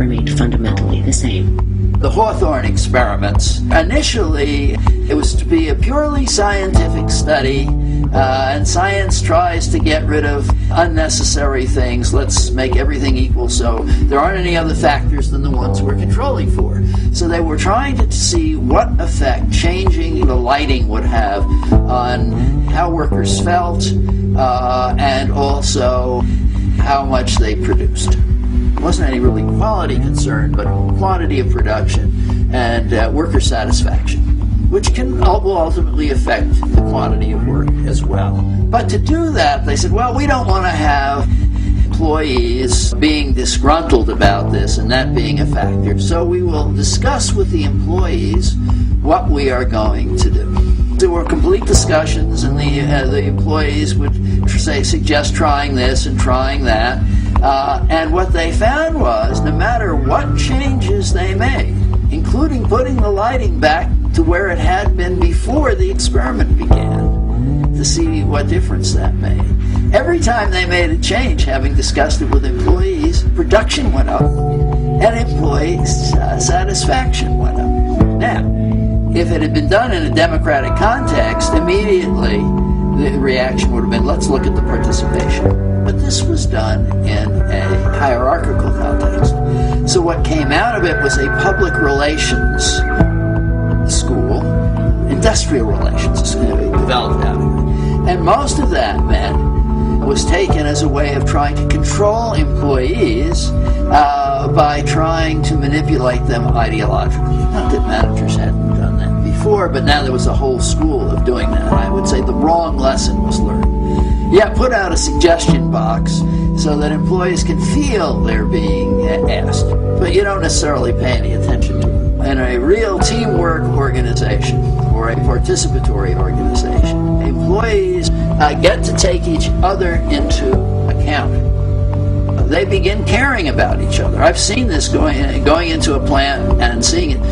remained fundamentally the same. The Hawthorne experiments, initially it was to be a purely scientific study, and science tries to get rid of unnecessary things. Let's make everything equal so there aren't any other factors than the ones we're controlling for. So they were trying to see what effect changing the lighting would have on how workers felt, and also how much they produced. There wasn't any really quality concern, but quantity of production and worker satisfaction, which will ultimately affect the quantity of work as well. But to do that, they said, well, we don't want to have employees being disgruntled about this and that being a factor. So we will discuss with the employees what we are going to do. There were complete discussions, and the employees would suggest trying this and trying that. And what they found was, no matter what changes they made, including putting the lighting back to where it had been before the experiment began, to see what difference that made. Every time they made a change, having discussed it with employees, production went up and employee satisfaction went up. Now, if it had been done in a democratic context, immediately the reaction would have been, let's look at the participation. But this was done in a hierarchical context. So what came out of it was a public relations school, industrial relations developed out of it. And most of that meant was taken as a way of trying to control employees by trying to manipulate them ideologically. Not that managers hadn't done that before, but now there was a whole school of doing that. And I would say the wrong lesson was learned. Yeah, put out a suggestion box so that employees can feel they're being asked, but you don't necessarily pay any attention to it. In a real teamwork organization or a participatory organization, employees get to take each other into account. They begin caring about each other. I've seen this going into a plant and seeing it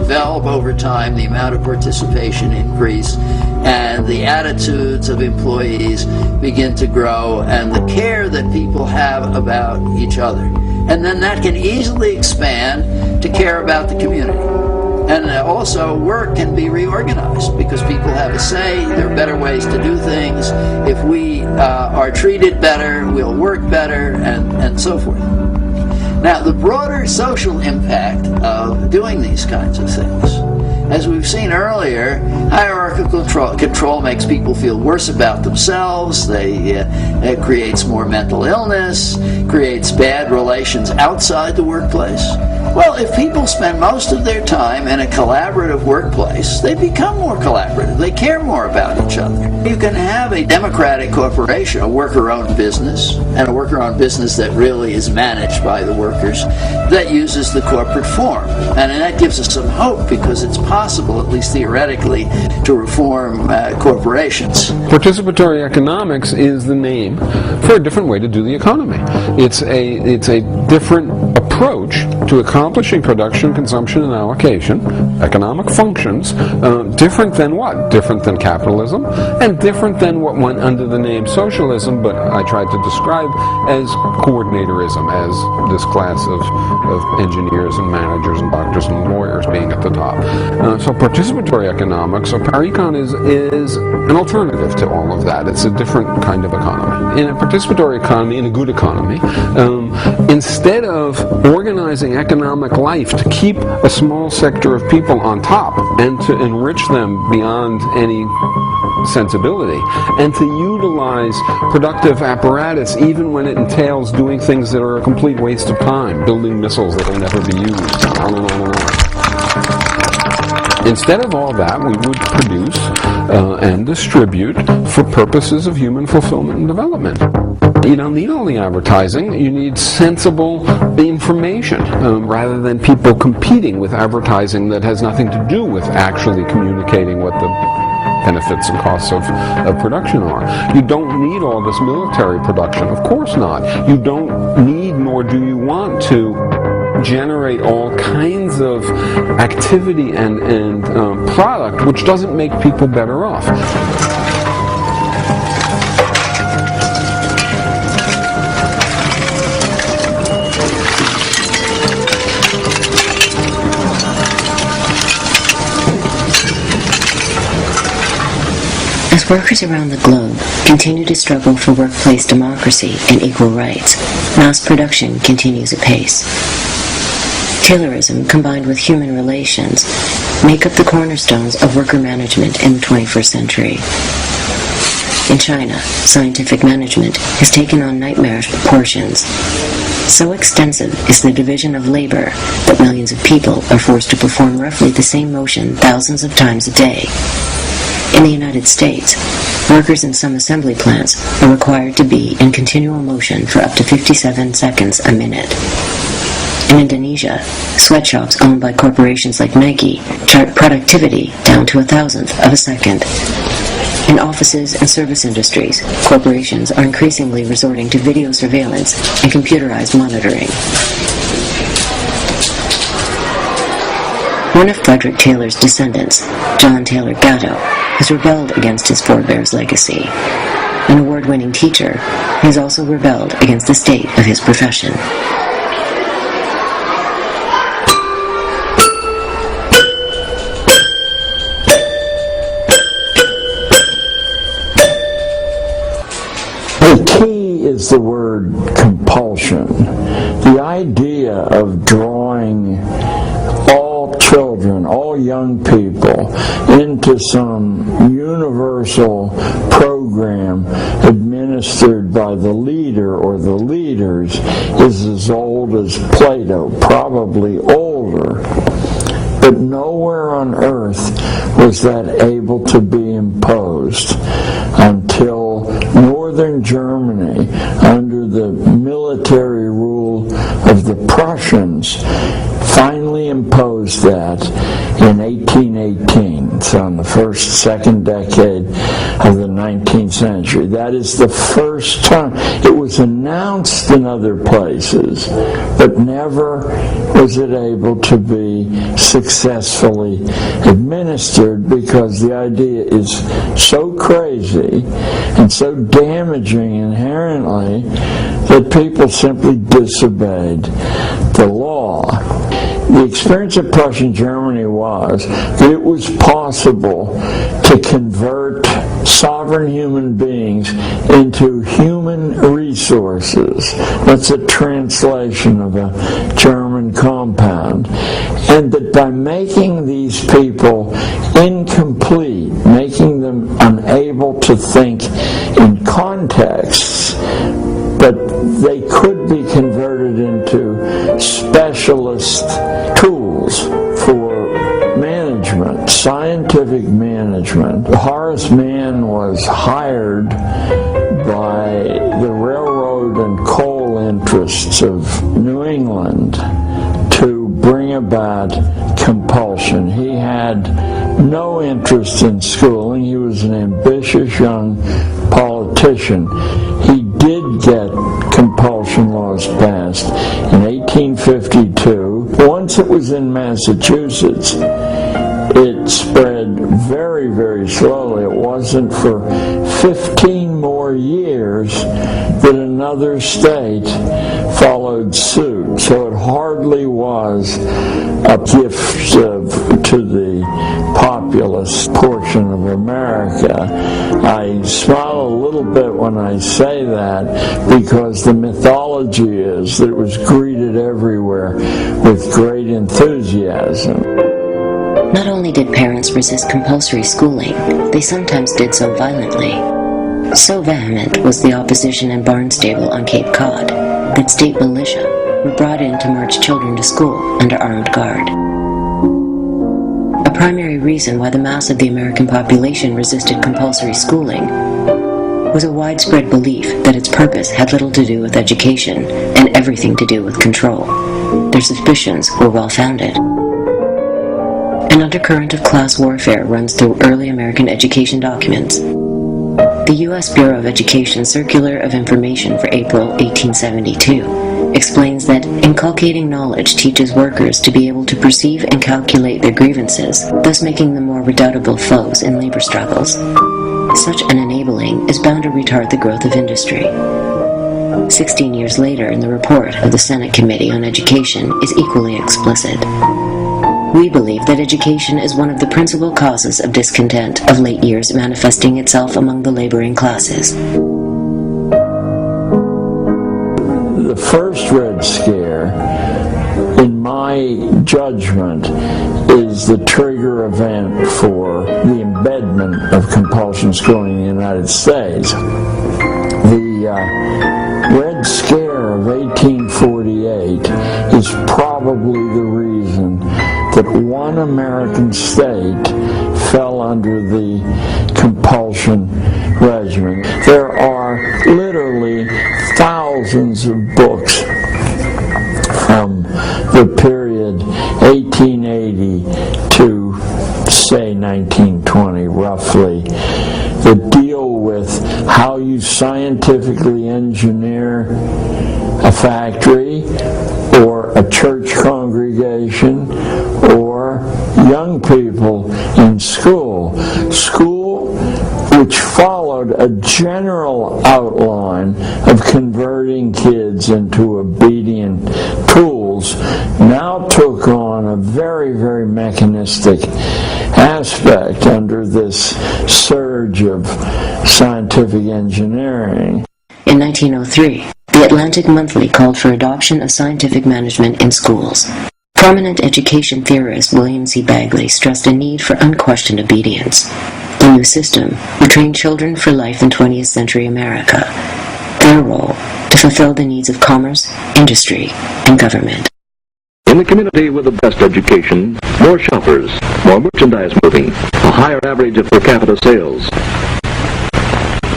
develop over time, the amount of participation increase, and the attitudes of employees begin to grow, and the care that people have about each other. And then that can easily expand to care about the community. And also, work can be reorganized because people have a say. There are better ways to do things. If we are treated better, we'll work better, and so forth. Now, the broader social impact of doing these kinds of things, as we've seen earlier, hierarchical control makes people feel worse about themselves. It creates more mental illness, creates bad relations outside the workplace. Well, if people spend most of their time in a collaborative workplace, they become more collaborative. They care more about each other. You can have a democratic corporation, a worker-owned business, and a worker-owned business that really is managed by the workers, that uses the corporate form. And that gives us some hope because it's possible, at least theoretically, to reform corporations. Participatory economics is the name for a different way to do the economy. It's a different approach to accomplishing production, consumption, and allocation, economic functions, different than what? Different than capitalism, and different than what went under the name socialism, but I tried to describe as coordinatorism, as this class of engineers and managers and doctors and lawyers being at the top. So participatory economics, so Paricon is an alternative to all of that. It's a different kind of economy. In a participatory economy, in a good economy, instead of organizing economic life to keep a small sector of people on top and to enrich them beyond any sensibility, and to utilize productive apparatus even when it entails doing things that are a complete waste of time, building missiles that will never be used, on and on and on. Instead of all that, we would produce and distribute for purposes of human fulfillment and development. You don't need all the advertising. You need sensible information rather than people competing with advertising that has nothing to do with actually communicating what the benefits and costs of production are. You don't need all this military production. Of course not. You don't need, nor do you want to generate all kinds of activity and product which doesn't make people better off. As workers around the globe continue to struggle for workplace democracy and equal rights, mass production continues apace. Taylorism combined with human relations make up the cornerstones of worker management in the 21st century. In China, scientific management has taken on nightmarish proportions. So extensive is the division of labor that millions of people are forced to perform roughly the same motion thousands of times a day. In the United States, workers in some assembly plants are required to be in continual motion for up to 57 seconds a minute. In Indonesia, sweatshops owned by corporations like Nike chart productivity down to 1,000th of a second. In offices and service industries, corporations are increasingly resorting to video surveillance and computerized monitoring. One of Frederick Taylor's descendants, John Taylor Gatto, has rebelled against his forebears' legacy. An award-winning teacher, he has also rebelled against the state of his profession. The key is the word compulsion. The idea of drawing all children, all young people, into some universal program administered by the leader or the leaders is as old as Plato, probably older. But nowhere on earth was that able to be imposed until northern Germany, under the military rule of the Prussians, finally imposed that in 1818, so in the second decade of the 19th century. That is the first time. It was announced in other places, but never was it able to be successfully administered, because the idea is so crazy and so damaging inherently that people simply disobeyed the law. The experience of Prussian Germany was that it was possible to convert sovereign human beings into human resources. That's a translation of a German compound. And that by making these people incomplete, making them unable to think in contexts, but they could be converted into specialist tools for management, scientific management. Horace Mann was hired by the railroad and coal interests of New England to bring about compulsion. He had no interest in schooling. He was an ambitious young politician. He did get compulsion laws passed in 1852. Once it was in Massachusetts, it spread very, very slowly. It wasn't for 15 more years that another state followed suit. So it hardly was a gift to the populous portion of America. I smile a little bit when I say that, because the mythology is that it was greeted everywhere with great enthusiasm. Not only did parents resist compulsory schooling, they sometimes did so violently. So vehement was the opposition in Barnstable on Cape Cod that state militia were brought in to march children to school under armed guard. A primary reason why the mass of the American population resisted compulsory schooling was a widespread belief that its purpose had little to do with education and everything to do with control. Their suspicions were well-founded. An undercurrent of class warfare runs through early American education documents. The U.S. Bureau of Education Circular of Information for April 1872 explains that inculcating knowledge teaches workers to be able to perceive and calculate their grievances, thus making them more redoubtable foes in labor struggles. Such an enabling is bound to retard the growth of industry. 16 years later, in the report of the Senate Committee on Education is equally explicit. We believe that education is one of the principal causes of discontent of late years, manifesting itself among the laboring classes. The first Red Scare, in my judgment, is the trigger event for the embedment of compulsion schooling in the United States. The Red Scare of 1848 is probably the reason that one American state fell under the compulsion regimen. There are literally thousands of books from the period 1880 to, say, 1920, roughly, that deal with how you scientifically engineer a factory or a church congregation or young people in school. School which followed a general outline of converting kids into obedient tools, now took on a very, very mechanistic aspect under this surge of scientific engineering. In 1903, the Atlantic Monthly called for adoption of scientific management in schools. Prominent education theorist William C. Bagley stressed a need for unquestioned obedience. The new system would train children for life in 20th century America, their role to fulfill the needs of commerce, industry, and government. In the community with the best education, more shoppers, more merchandise moving, a higher average of per capita sales.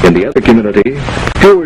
In the other community, fewer